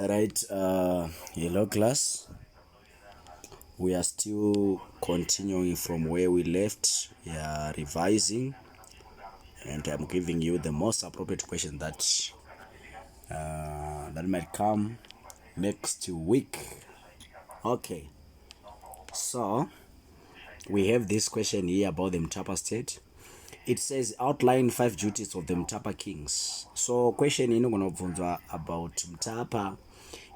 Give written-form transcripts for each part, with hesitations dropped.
Right, hello class. We are still continuing from where we left. We are revising, and I'm giving you the most appropriate question that might come next week. Okay, so we have this question here about the Mtapa state. It says outline 5 duties of the Mtapa kings. So question inogona kubvunzwa about Mtapa,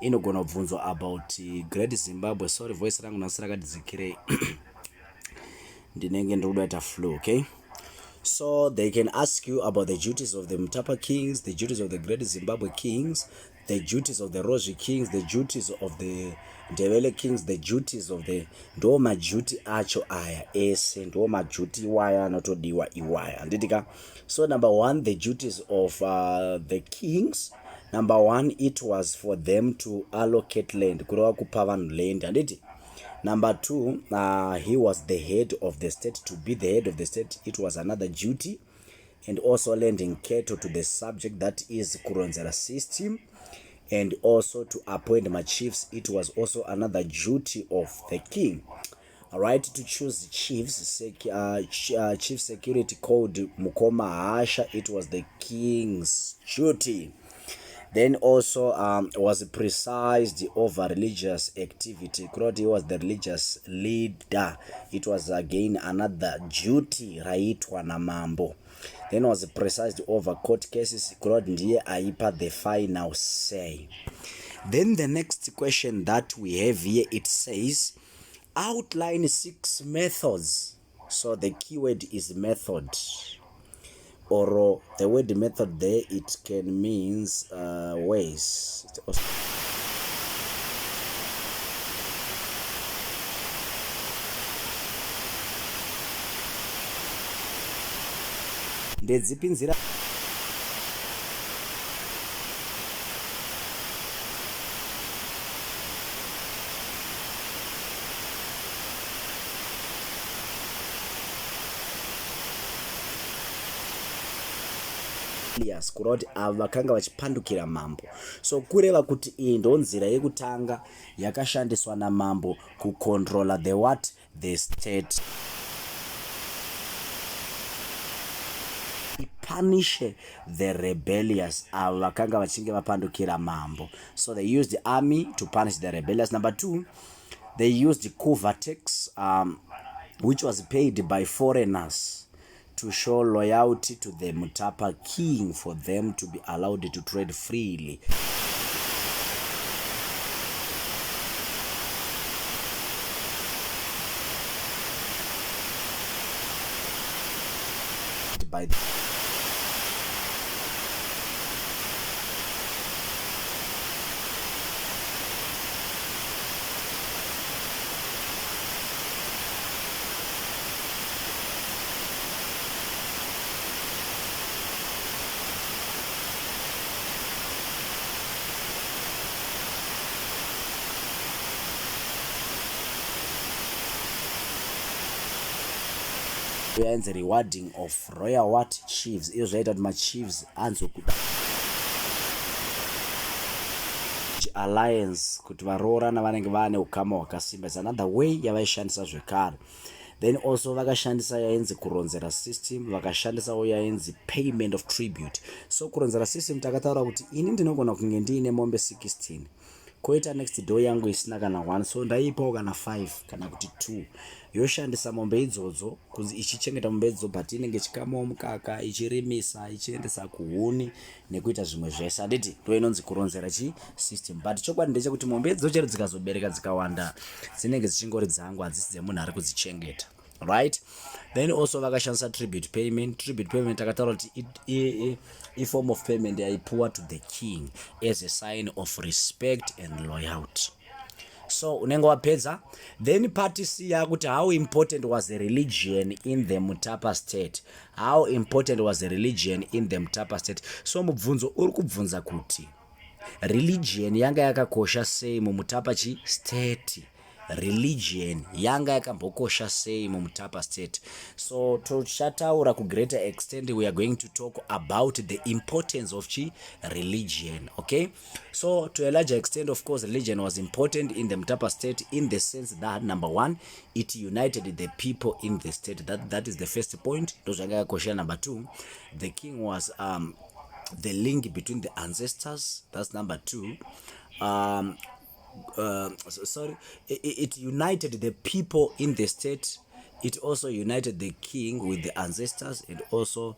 inogona kubvunzwa about Great Zimbabwe. Sorry, voice rangu nasirakadzidzikirei ndinenge ndokudaita flu. Okay, so they can ask you about the duties of the Mtapa kings, the duties of the Great Zimbabwe kings, the duties of the Rozvi kings, the duties of the Ndebele kings, the duties of the ndo maduty acho aya ese ndo maduty waya anotodiwa iwaya anditika. So number 1, the duties of the kings. Number 1, it was for them to allocate land, kureva kupa vanhu land anditi. Number 2, he was the head of the state. To be the head of the state, it was another duty. And also lending cattle to the subject, that is kuronzera system. And also to appoint my chiefs, it was also another duty of the king. Alright, to choose chiefs, chief security code Mukoma Hasha, it was the king's duty. Then also was presided over religious activity. Kuroti was the religious leader. It was again another duty raitwa na mambo. Then was presided over court cases. Kuroti ndiye aipa the final say. Then the next question that we have here, it says outline 6 methods. So the keyword is method. Or the word method there, it can means ways. Ndedzipinzira kuroti ava vakanga vachipandukira mambo. So kureva kuti iyi ndo nzira yekutanga yakashandiswa namambo kucontrola the what, the state, punish the rebellious, ava vakanga vachinge vapandukira mambo. So they used the army to punish the rebellious. Number 2, they used covert tax, which was paid by foreigners to show loyalty to the Mtapa king for them to be allowed to trade freely. By the and the rewarding of royal what chiefs is right at my chiefs anzo alliance kuti varoorana vanenge vane ukama hwakasimba. Is another way yavaishandisa zvekare. Then also vakashandisa yainzi kuronzera system, vakashandisawo yainzi payment of tribute. So kuronzera system takataura kuti ini ndinogona kunge ndiine mombe 16, koita next door yangu isina kana 1, so ndaipawo kana 5 kana kuti 2, yoshandisa mombe idzodzo kunzi ichichengeta mombe idzo, but inenge chikamawo mukaka, ichirimisa, ichiendesa kuhuni nekuita zvimwe zvese anditi. Ndo inonzi kuronzera system. But chokwadi ndechekuti mombe idzo chero dzikazobereka dzikawanda dzinenge dzichingori dzangu, hadzisi dzemunhu ari kudzichengeta. Right? Then also vakashandisa tribute payment. Tribute payment takataura kuti a form of payment yaipuwa to the king as a sign of respect and loyalty. So unenge wapedza. Then part C yakuti how important was the religion in the Mtapa state. How important was the religion in the Mtapa state. So mubvunzo uri kubvunza kuti religion yanga yakakosha sei muMutapa state. religion yanga yakambokosha sei mumutapa state. So tochataura ku greater extent, we are going to talk about the importance of religion. Okay, so to a larger extent, of course, religion was important in the Mutapa state in the sense that, number one, it united the people in the state. That is the first point. Number two, the king was the link between the ancestors. That's number two. It united the people in the state. It also united the king with the ancestors, and also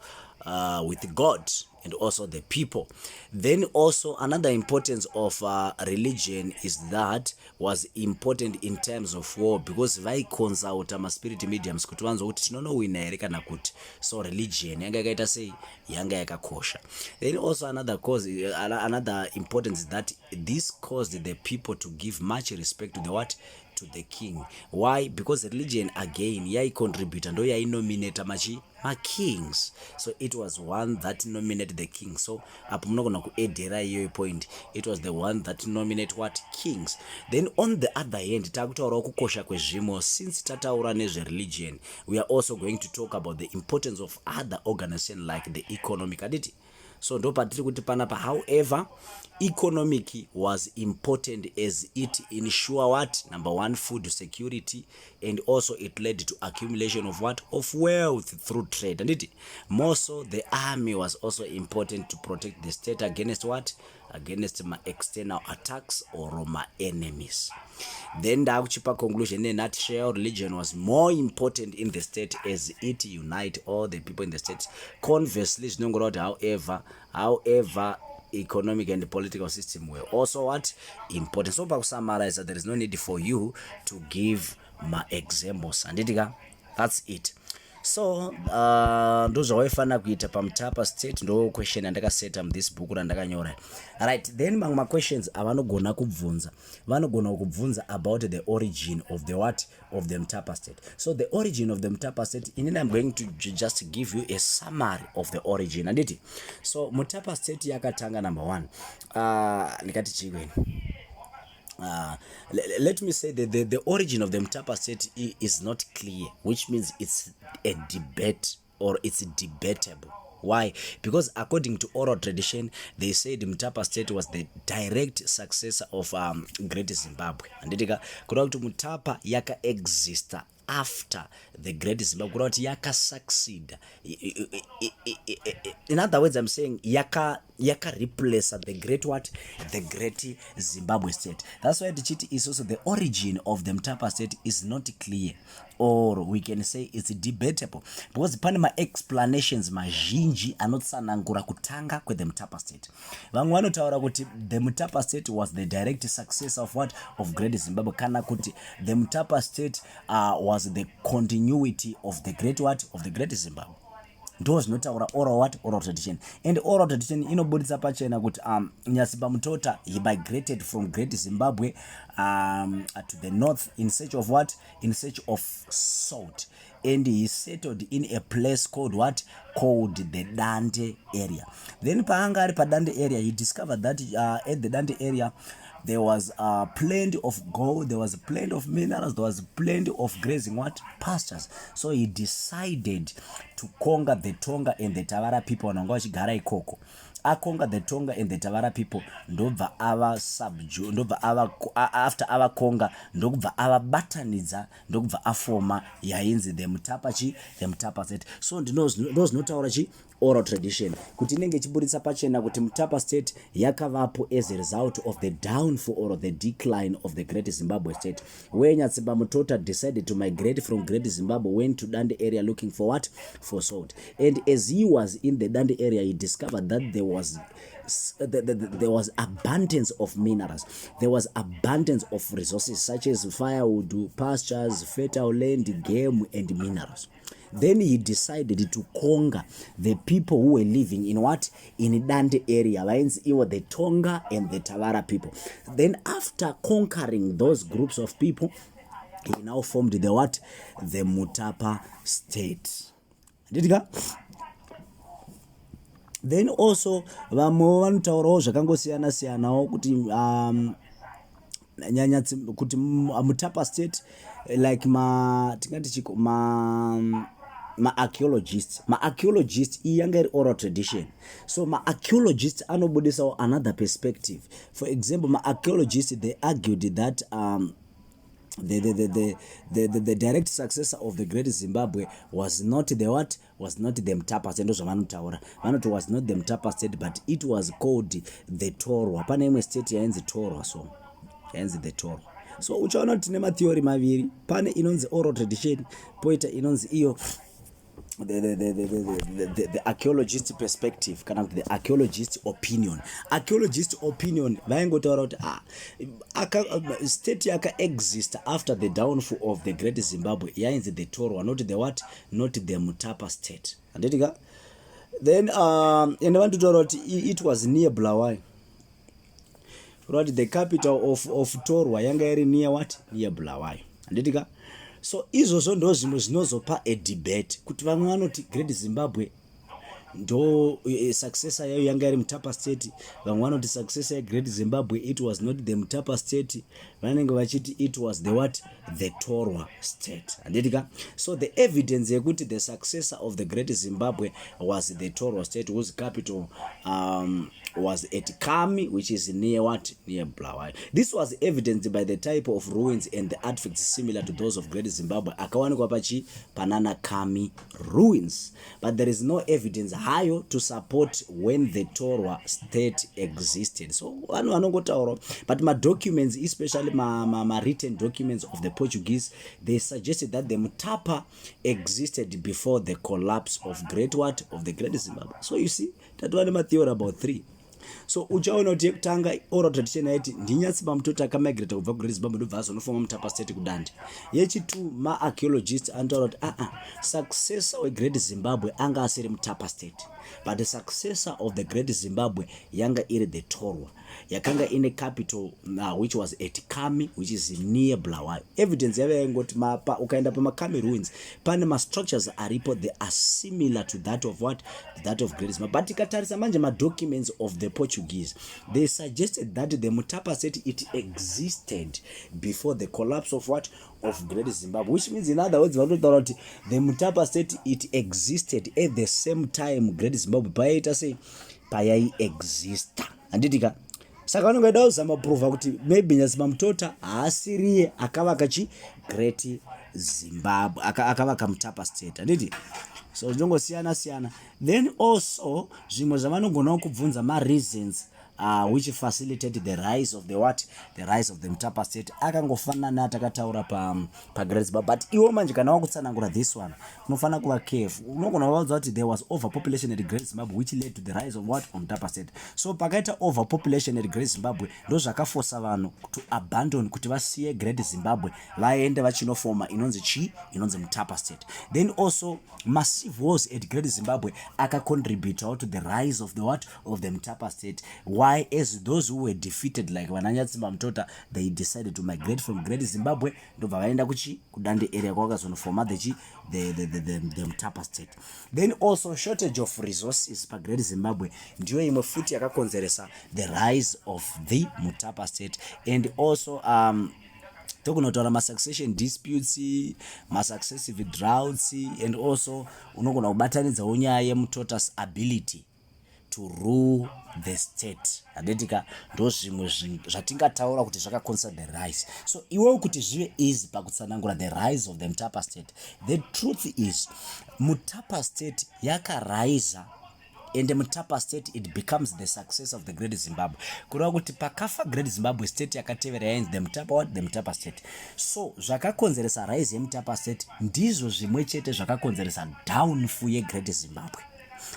with God, and also the people. Then also another importance of religion is that was important in terms of war, because vaikonsauta maspirit mediums kuti vanzwa kuti tinonowina here kana kuti. So religion yanga yakaita sei, yanga yakakosha. Then also another cause, another importance is that this caused the people to give much respect to the what, to the king. Why? Because religion again yai contribute ndo yai nominate ma kings. So it was one that nominated the king. So apo munogona kuedera iyo point, it was the one that nominate what, kings. Then on the other hand, takutaura kukosha kwezvimo. Since tataura nezve religion, we are also going to talk about the importance of other organization like the economic identity. So ndo patiri kuti panapa, however, economic was important as it ensure what, number one, food security, and also it led to accumulation of what, of wealth through trade. And it more so, the army was also important to protect the state against what, against my external attacks or my enemies. Then the Akuchipa conclusion, in a nutshell, religion was more important in the state as it unite all the people in the state. Conversely, however, economic and political system were also what, important. So to summarize, there is no need for you to give my examples, and that's it. So ndo zvawaifana kuita pamutapa state, ndo question yandakaseta this book randakanyora. Right, then mamwe questions avanogona kubvunza, vanogona kubvunza about the origin of the what, of the Mutapa state. So the origin of the Mutapa state, in I'm going to just give you a summary of the origin. And it, so Mutapa state yakatanga, number one, nikati chikweni. Let me say that the origin of the Mutapa state is not clear, which means it's a debate, or it's debatable. Why? Because according to oral tradition, they said Mutapa state was the direct successor of Great Zimbabwe. And kuti Mutapa yaka exista after the Great Zimbabwe, yaka succeed. In other words, I'm saying yaka replace the great what, the Great Zimbabwe state. That's why the chiti is also the origin of the Mutapa state is not clear, or we can say it's debatable, because pane ma explanations mazhinji anotsanangura kutanga kwe the Mutapa state. Vamwe vanotaura kuti the Mutapa state was the direct successor of what, of Great Zimbabwe, kana kuti the Mutapa state was the continuity of the great what, of the Great Zimbabwe. Those not our oral what, oral tradition. And oral tradition inobudisa pachena kuti Nyasiba Mutota, he migrated from Great Zimbabwe to the north in search of what, in search of salt, and he settled in a place called what, called the Dante area. Then paanga pa Dante area, he discovered that at the Dante area there was plenty of gold, there was plenty of minerals, there was plenty of grazing what, pastures. So he decided to conquer the Tonga and the Tavara people wananga vachigara ikoko. Akonga the Tonga and the Tavara people, ndobva ava subdue, ndobva ava after ava konga, ndobva ava batanidza, ndobva afoma yainzi the Mutapa state. So those notaura chi oral tradition kuti inenge chiburitsa pachena kuti Mutapa state yakavapo as a result of the downfall or the decline of the Great Zimbabwe state, where Nyasiba Mutota decided to migrate from Great Zimbabwe, went to Dande area looking for what, for salt. And as he was in the Dande area, he discovered that there was abundance of minerals, there was abundance of resources such as firewood, pastures, fertile land, game, and minerals. Then he decided to conquer the people who were living in what, in Dante area, the Tonga and the Tavara people. Then after conquering those groups of people, he now formed the what, the Mutapa state. Then also vamwe vanotaurawo zvakangosiyana siyanawo kuti nyanya kuti mutapa state like tingati chiko ma-archaeologist iyi yanga iri oral tradition. So ma-archaeologist anobudisawo another perspective. For example, ma-archaeologist they argued that the direct successor of the great Zimbabwe was not the what? Was not the Mtapa State. Vanoti was not the Mtapa State, but it was called the Torwa. Pane imwe state yainzi Torwa, so yainzi the Torwa. So uchaona kuti tine matheory maviri, pane inonzi oral tradition, poita inonzi iyo the archaeologist perspective, kind of the archaeologist opinion. Archaeologist opinion vaingotaura kuti state yaka exist after the downfall of the great Zimbabwe yainzi the Torwa, not the what? Not the Mutapa State. Anditika? Then and want to tell it was near Bulawayo. Right, the capital of Torwa yanga iri near what? Near Bulawayo. Anditika? So izvozvo ndo zvinhu zvinozopa a debate kuti vamwe vanoti Great Zimbabwe ndo successor yayo yanga iri Mutapa State, vamwe vanoti successor ya Great Zimbabwe it was not the Mutapa State, vanenge vachiti it was the what? The Torwa State. Anditika? So the evidence yekuti the successor of the Great Zimbabwe was the Torwa State, whose capital was at Kami, which is near what? Near Bulawayo. This was evidenced by the type of ruins and the artifacts similar to those of Great Zimbabwe akawanikwa pachi Panana Kami ruins, but there is no evidence hayo to support when the Torwa State existed. So vanhu vanongotaura, but my documents, especially my written documents of the Portuguese, they suggested that the Mutapa existed before the collapse of Great what? Of the Great Zimbabwe. So you see, that one my theory about 3. So uchaona kuti yekutanga oral tradition yaiti ndinyatsimba mutoti akamigrata kubva kuGreat Zimbabwe ndobva azonofoma Mutapa State kudande. Yechitu ma-archaeologist anotaura kuti successor weGreat Zimbabwe anga asiri Mutapa State, but the successor of the Great Zimbabwe yanga iri the Torwa, yakanga ine capital which was at Kami, which is near Bulawayo. Evidence yave yaingoti ukaenda pamakami ruins pane ma-structures aripo, they are similar to that of what? That of Great Zimbabwe. But ikatarisa manje ma-documents of the Portuguese, they suggested that the Mutapa State it existed before the collapse of what? Of Great Zimbabwe, which means in other words the Mutapa State it existed at the same time Great Zimbabwe payaita sei payai exista. Anditika? Saka vanongoda kuzama prova kuti maybe Nyatsimba Mutota haasiriye akavaka chi Great Zimbabwe, akavaka Mutapa State. Anditi? So zvinongosiyana. Then also zvimwe zvavanogona kubvunza ma-reasons which facilitated the rise of the what? The rise of the Mutapa State. Akangofanana natakataura pa Great Zimbabwe. But iwo manje kana wakutsanangura this one, unofana kuva careful. Unogona kuvaudza kuti there was overpopulation at Great Zimbabwe which led to the rise of what? Of Mutapa State. So pakaita overpopulation at Great Zimbabwe ndo zvakaforsa vanhu to abandon, kuti vasiye Great Zimbabwe vaende vachinofoma inonzi Mutapa State. Then also massive wars at Great Zimbabwe akacontribute to the rise of the what? Of the Mutapa State. Why? As those who were defeated like Nyatsimba Mutota, they decided to migrate from Great Zimbabwe ndobva vaenda kudande area kwakazonofoma the Mutapa State. Then also shortage of resources pa Great Zimbabwe ndiyo imwe futi yakakonzeresa the rise of the Mutapa State. And also tokunotaura ma-succession disputes, ma-successive droughts, and also unogona kubatanidzawo nyaya yeMutota's ability to rule the state. Anditika? Ndo zvimwe zvatingataura kuti zvakakonzera the rise. So iwewo kuti zvive easy pakutsanangura the rise of the Mutapa State, the truth is Mutapa State yakaraiza and the Mutapa State it becomes the success of the Great Zimbabwe. Kureva kuti pakafa Great Zimbabwe state yakatevera yainzi the Mutapa State. So zvakakonzeresa rise yeMutapa State ndizvo zvimwe chete zvakakonzeresa downfall yeGreat Zimbabwe.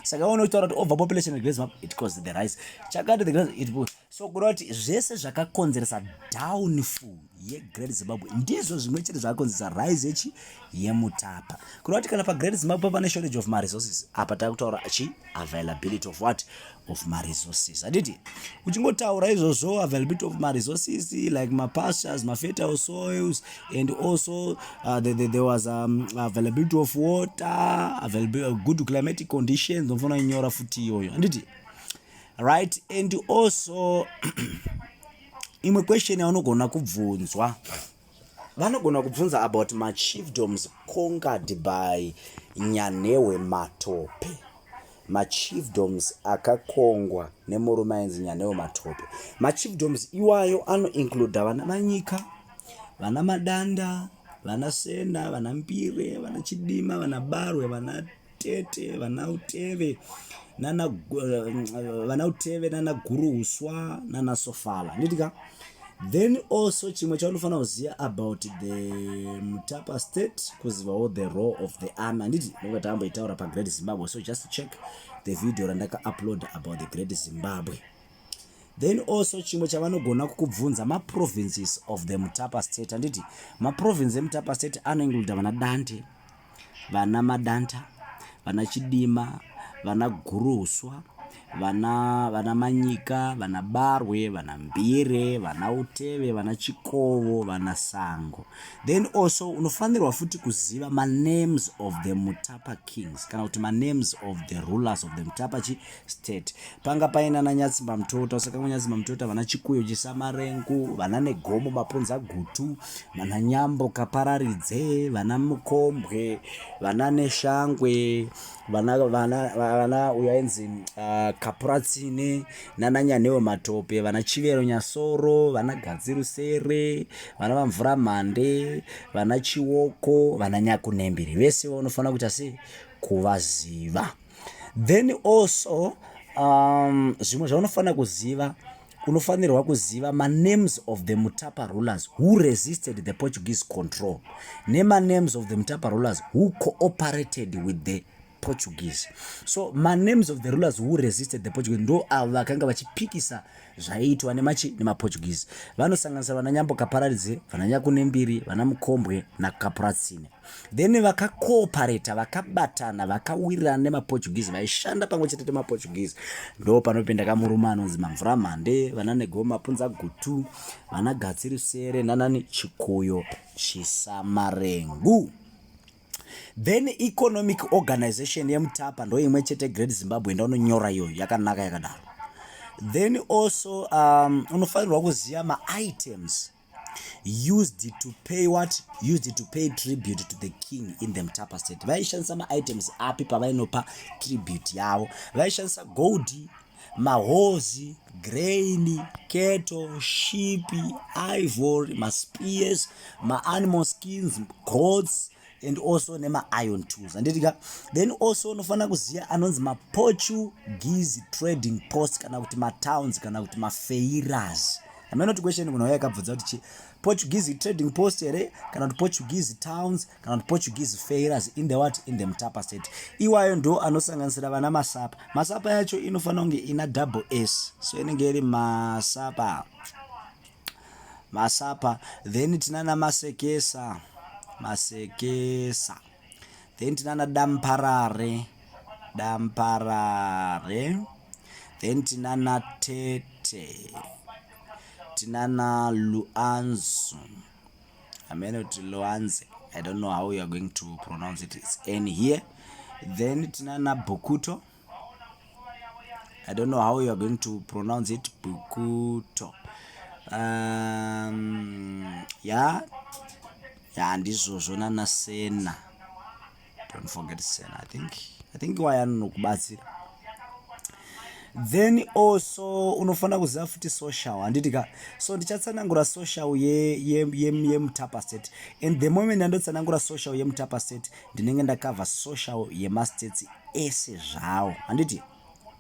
Saka ono kutaura kuti overpopulation in Great Zimbabwe it caused the rise. Chakati the Great it so kureva kuti zvese zvakakonzeresa downfall yeGreat Zimbabwe ndizvo zvimwe chete zvakakonzeresa rise yeMutapa. Kureva kuti kana pa Great Zimbabwe pane shortage of resources, apa takutaura availability of what? Of resources. Aditi? Uchingotaura izvozvo availability of resources like pastures, fertile soils, and also there was availability of water, availability of good climatic conditions. Ndofuna inyora futi iyoyo. Anditi? Right? And also imwe question yaunogona kubvunzwa, vanogona kubvunza about machiefdoms conquered by Nyanewe Matope. Machiefdoms akakongwa nemurume ainzi Nyanewe Matope. Machiefdoms iwayo anoincluda vana Manyika, vana Madanda, vana Sena, vana Mbire, vana Chidima, vana Barwe, vana Tete, vana Uteve, vana Uteve, nana Guru Uswa, nana Sofala. Nitika? Then also chimwe chaunofana kuziva about the Mutapa state, kuzivawo the role of the army. Anditi ndokuti tamboitaura pa Great Zimbabwe, so just check the video randaka upload about the Great Zimbabwe. Then also chimwe chavanogona kukubvunza ma provinces of the Mutapa state. Anditi ma provinces eMutapa state anoinclude vana Dante, vana Madanta, vana Chidima, vana Guru Uswa, vana Manyika, vana Barwe, vana Mbire, vana Uteve, vana Chikovo, vana Sango. Then also unofanirwa futi kuziva ma names of the Mutapa kings, kana kuti ma names of the rulers of the Mutapa state. Panga paina na Nyatsimba Mutota, usaka Nyatsimba Mutota, vana Chikuyo Chisamarengu, vana Negomo Mapunza Gutu, vana Nyambo Kapararidze, vana Mukombwe, vana Neshangwe, vana uyaenzi Kapuratsine, nana Nyanewe Matope, vana Chivero Nyasoro, vana Gadzirusere, vana Vamvura Mande, vana Chiwoko, vana Nyakunembiri. Vese vanofana kuita sei kuvaziva. Then also zvimwe zvaunofana kuziva, unofanirwa kuziva ma names of the Mutapa rulers who resisted the Portuguese control, nema names of the Mutapa rulers who cooperated with the Portuguese. So my names of the rulers who resisted the Portuguese ndo ava vakanga vachipikisa zvaiitwa nema Portuguese. Vanosanganisira vana Nyambo Kapararidze, vana Nyakunembiri, vana Mukombwe na Kapuratsine. Then vakakooperata, vakabatana, vakawirirana nema Portuguese, vaishanda pamwe chete nema Portuguese. Ndo panopinda kamurume anonzi Mamvura Mande, vana Negomo Mapunza Gutu, vana Gadzirusere nanani Chikuyo Chisamarengu. Then economic organization yeMutapa ndo imwe chete Great Zimbabwe ndaunonyora iyo yakanaka yakadaro. Then also unofanirwa kuziva ma items used to pay tribute to the king in the Mutapa state. Vaishandisa ma items api pavainopa tribute yavo. Vaishandisa gold, mahozi, grain, cattle, sheep, ivory, ma spears, ma animal skins, goats, and also nema iron tools. Anditika? Then also unofana kuziya anonzi ma Portuguese trading posts, kana kuti ma towns, kana kuti ma feiras. Ameno kuti question kuno yakabvudza kuti Portuguese trading post ere, kana kuti Portuguese towns, kana kuti Portuguese feiras in the what? In the Mutapa state. Iwayo ndo anosanganisira vana Masapa. Masapa yacho inofana kunge ina double S. So inenge iri Masapa. Then tinana Masekesa. Then tinana Damparare. Then tinana Tete, tinana Luanzu. I mean Luanze. I don't know how you are going to pronounce it. It's N here. Then tinana Bukuto. I don't know how you are going to pronounce it. Bukuto. Yeah, and this was nana Sena. Don't forget Sena. I think why anokubatsira. Then also unofana kuziva futi social. Anditika, so ndichatsanangura social ye Mutapa state. And the moment ndotsanangura social ye Mutapa state, ndinenge ndakava social ye ma states ese zvawo. Anditi?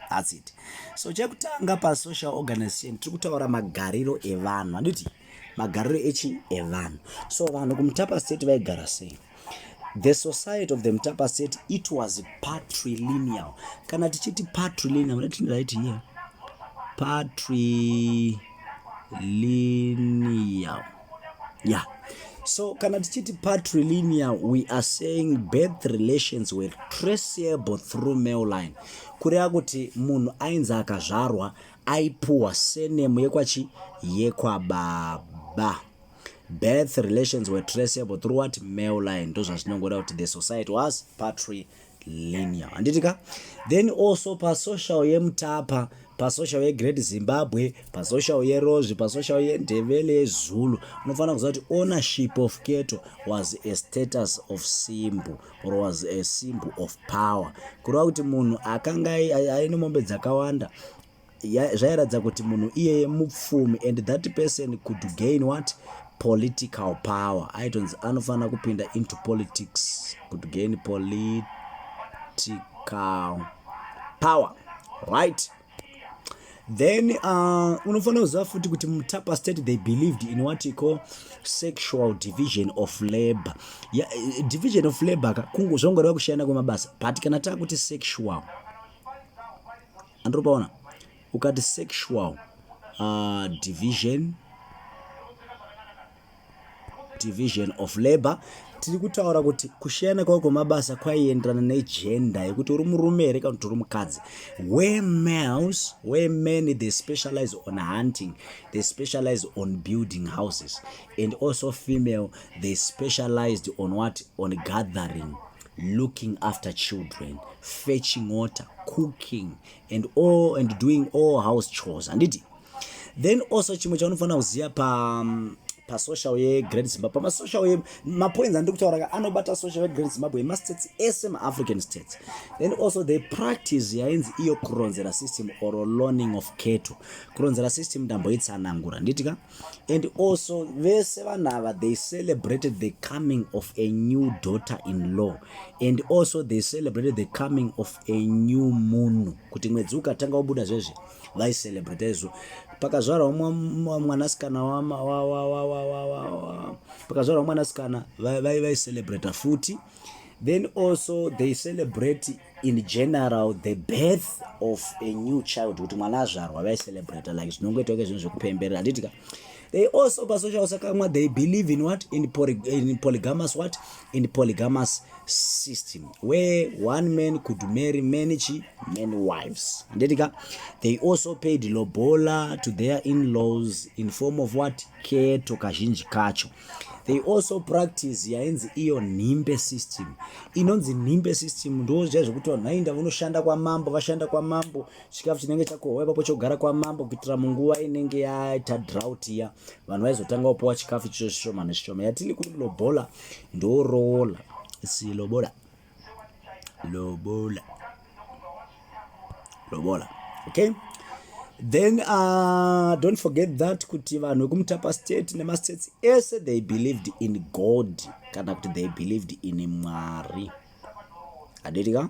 That's it. So chekutanga pa social organization tiri kutaura magariro evanhu. Anditi? Magariro evanhu. So vanhu kuMutapa state vaigara sei? The society of the Mutapa state, it was patrilineal. Kana tichiti patrilineal, let's write here. Patrilineal. Yeah. So kana tichiti patrilineal, we are saying birth relations were traceable through male line. Kureva kuti munhu ainzi akazvarwa aipuwa surname yekwachi yekwababa. Birth relations were traceable through what? Male line. Those are not out. The society was patrilineal. Anditika? Then also pa social ye Mutapa pasocial yeGreat Zimbabwe, pasocial yeRozvi, pasocial yeNdebele, Zulu, unofanira kuziva kuti ownership of cattle was a status of symbol or was a symbol of power. Kureva kuti munhu akanga aine mombe dzakawanda zvairatidza kuti munhu iyeye mupfumi, and that person could gain what? Political power. Aitonzi anofanira kupinda into politics, could gain political power, right? Then unofanira kuziva futi kuti muTapa state they believed in what you call sexual division of labor. Division of labor zvongoreva kushayana kwemabasa, but kana takuti sexual andropaona ukati sexual division of labor, tiri kutaura kuti kushayana kwavo kwemabasa kwaienderana negender yekuti uri murume here kana kuti uri mukadzi. Where men they specialize on hunting, they specialize on building houses, and also female they specialized on what? On gathering, looking after children, fetching water, cooking, and doing all house chores. And then also chimwe chaunofanira kuziva pasocial yeGreat Zimbabwe, pasocial mapoints andiri kutaura anobata social yeGreat Zimbabwe mastates ese maAfrican states. Then also they practice yainzi iyo kuronzera system or loaning of cattle. Kuronzera system ndamboitsanangura nditika. And also vese vanhu ava they celebrated the coming of a new daughter-in-law, and also they celebrated the coming of a new moon. Kuti mwedzi ukatanga kubuda zvezve vaicelebrate izvo. Pakazvarwa mwanasikana pakazvarwa mwanasikana vaicelebrate futi. Then also they celebrate in general the birth of a new child, kuti mwana azvarwa vaicelebrate like zvinongoitwa zvinhu zvekupemberera handitika. They also pasocial sakamwa they believe in what? In polygamous what? In polygamous system where one man could marry many wives. They also paid lobola to their in-laws in form of what? Keto kazhinji kacho. They also practice yainzi iyo nimbe system. Inonzi nimbe system ndo zviya zvekuti vanhu vainda vanoshanda kwamambo, vashanda kwamambo, chikafu chinenge chakohwa ipapo chogara kwamambo kuitira munguva inenge yaita drought iya vanhu vaizotanga kupiwa chikafu icho zvishoma nezvishoma. Yatili kuti lobola ndo rola, si lobola, okay? Then don't forget that kuti vanhu vekumutapa state nemastates ese they believed in God, kana kuti they believed in Mwari. Aditika?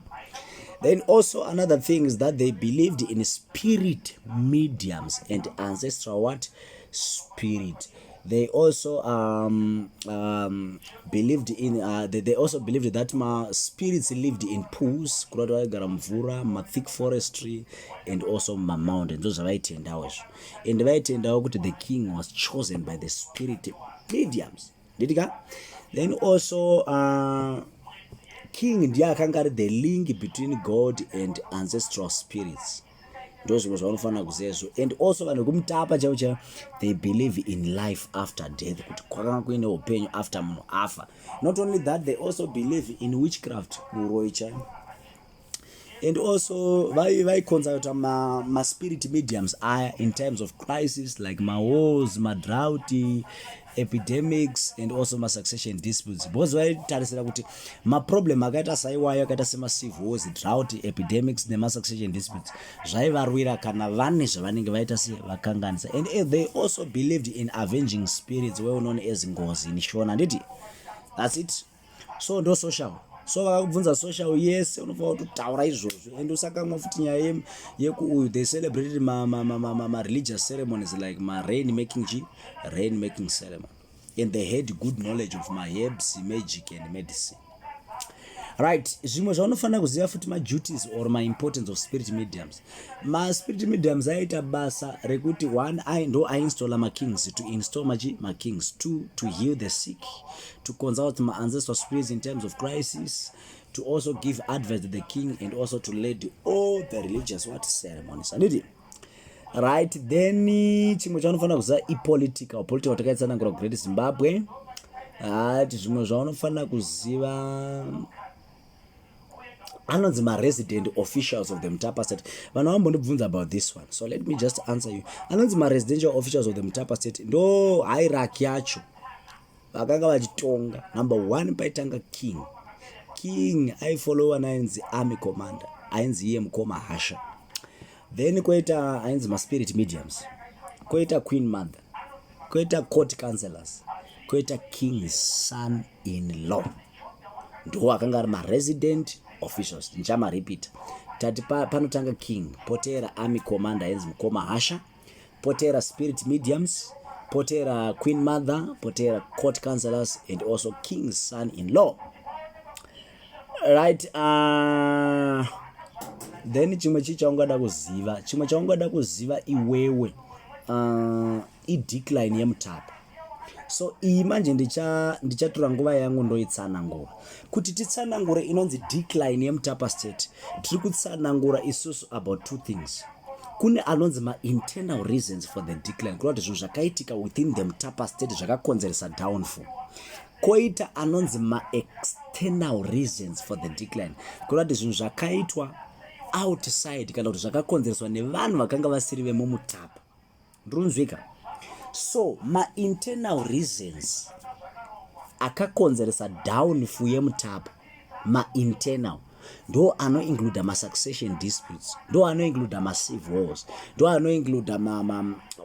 Then also another thing is that they believed in spirit mediums and ancestral what? Spirit. They also believed in they also believed that spirits lived in pools, thick forestry, and also mountains. Those are right and ours. And right and that the king was chosen by the spirit mediums. Then also king ndiye akanga the link between God and ancestral spirits. Those was one fana kuzezo. And also vanhu kumutapa chao they believe in life after death, kuti kwakanga kuine upenyu after munhu afa. Not only that, they also believe in witchcraft muroicha. And also vai consult ma spirit mediums aya in times of crisis like wars, drought, epidemics, and also succession disputes. Because vaitarisira kuti problem akaita saiwayo akaita civil wars, drought, epidemics succession disputes zvaivarwira kana vane zvavanenge vaita sevakanganisa. And they also believed in avenging spirits, well known as ngozi nishona. Nditi that's it. So ndo social. So vakakubvunza social, yes, unofanira kutaura izvozvo. And usakamwa futi nyaya yeku they celebrated ma religious ceremonies like rain making ceremony, and they had good knowledge of herbs, magic, and medicine. Right, zvimwe zvaunofanira kuziva futi duties or importance of spirit mediums. Spirit mediums aita basa rekuti one ndo ainstalla kings, to install kings, two to heal the sick, to consult ancestral spirits in times of crisis, to also give advice to the king, and also to lead all the religious ceremonies. Right, then chimwe chaunofanira kuziva political takaitsanangura Great Zimbabwe. Zvimwe zvaunofanira kuziva anonzi ma-resident officials of the Mutapa State. Vanhu vambondibvunza about this one, so let me just answer you. Anonzi ma-residential officials of the Mutapa State ndo hierarchy yacho vakanga vachitonga. Number 1 paitanga king aifollowa nainzi army commander ainzi iye mukoma Hasha. Then koita ainzi ma-spirit mediums, koita queen mother, koita court councillors, koita king's son in law. Ndo akanga ari ma-resident officials. Ndichama-repeat, tati panotanga king, potera army commander ainzi mukoma Hasha, potera spirit mediums, potera queen mother, potera court councillors, and also king's son in law. Right. Then chimwe chaungada kuziva iwewe i-decline yeMutapa. So iyi manje ndichatora nguva yangu ndoitsanangura kuti titsanangure inonzi decline yeMutapa State. Tiri kutsanangura isusu about 2 things. Kune anonzi ma-internal reasons for the decline, kuti zvinhu zvakaitika within the Mutapa State zvakakonzeresa downfall. Koita anonzi ma-external reasons for the decline, kuti zvinhu zvakaitwa outside kana kuti zvakakonzereswa nevanhu vakanga vasiri vemuMutapa. Ndinonzwika. So ma-internal reasons akakonzeresa downfall yeMutapa, ma-internal ndo anoincluda ma-succession disputes, ndo anoincluda ma-civil wars, ndo anoincluda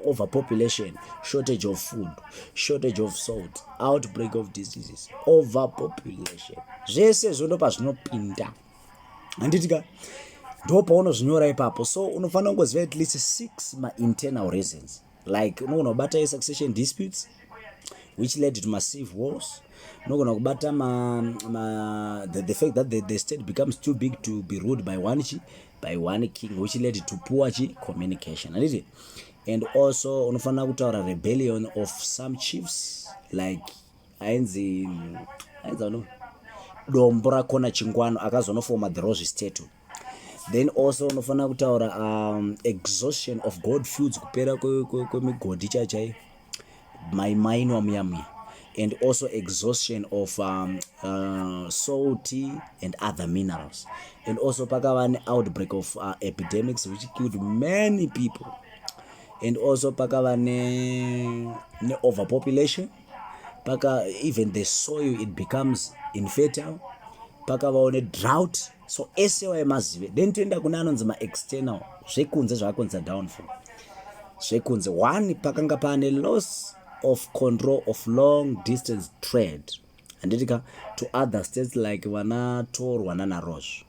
overpopulation, shortage of food, shortage of salt, outbreak of diseases, overpopulation. Zvese zvondo pazvinopinda. Handitika ndo paunozvinyora ipapo. So unofanira kungoziva at least 6 ma-internal reasons, like unogona kubata succession disputes which led to massive wars. Unogona kubata the fact that the state becomes too big to be ruled by one king, which led to poor communication. And also unofanira kutaura rebellion of some chiefs, like ainzi dombo rakona Chingwano akazonofoma the Rose State. Then also unofanira kutaura exhaustion of gold fields, kupera kwemigodhi chaichai maimainwa muyamuya, and also exhaustion of salt and other minerals. And also pakava an outbreak of epidemics which killed many people. And also pakava ne overpopulation, even the soil it becomes infertile, pakava ne drought. So esewa emazive. Then toenda kuna anonzi ma-external zvekunze zvakakonza downfall. Zvekunze 1 pakanga pane loss of control of long distance trade handitika to other states like wana Tor, wana Narosh.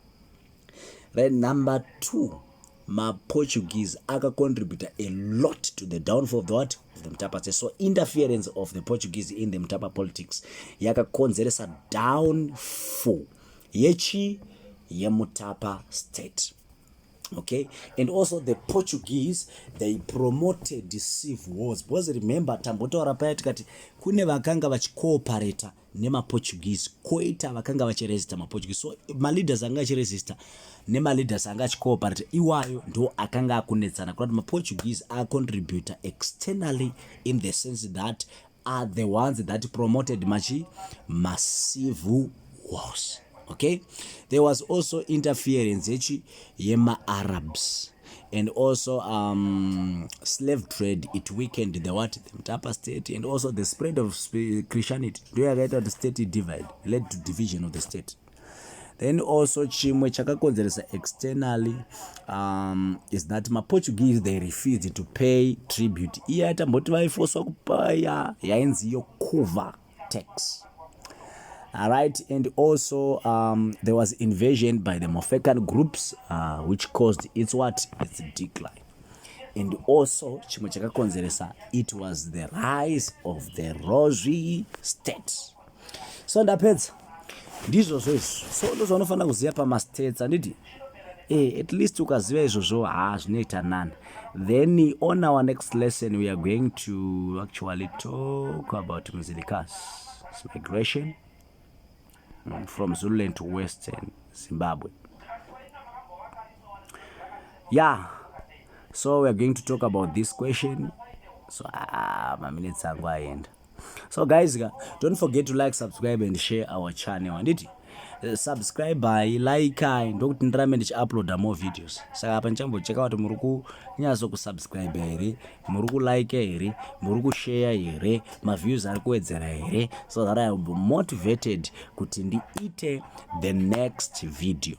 Right. Number 2, ma-Portuguese contributed a lot to the downfall of the what? Of the Mutapa State. So interference of the Portuguese in the Mutapa politics yakakonzeresa downfall yeMutapa State. Okay, and also the Portuguese, they promoted the civil wars, because remember tambotaura paya tikati kune vakanga vachicooperata nema-Portuguese, koita vakanga vachiresista ma-Portuguese. So ma-leaders anga achiresista nema-leaders anga achicooperata iwayo ndo akanga akunetsana, kuti ma-Portuguese contributor externally in the sense that are the ones that promoted civil wars. Okay, there was also interference yema-Arabs, and also slave trade. It weakened the Mutapa State, and also the spread of Christianity. The state divide led to division of the state. Then also chimwe chakakonzeresa externally is that ma-Portuguese, they refused to pay tribute. Iya tamboti vaifoswa kupaya yainzi yo kuva tax. Alright, and also there was invasion by the Mofekan groups, which caused its decline. And also chimwe chakakonzeresa, it was the rise of the Rosary State. So ndapedza ndizvo izvo. So ndozvo unofanira kuziva pama-states anditi at least ukaziva izvozvo zvinoita nani. Then on our next lesson we are going to actually talk about Mzilikas migration from Zululand to Western Zimbabwe. Yeah, so we are going to talk about this question. So my minutes are end. So guys, don't forget to like, subscribe and share our channel. subscribe, like, ndokuti ndirame ndichiuploada more videos. Saka apa nichambocheka kuti muri kunyaso kusubscribe here, muri kulike here, muri kushare here, maviews ari kuwedzera here, so that I will be motivated kuti ndiite the next video.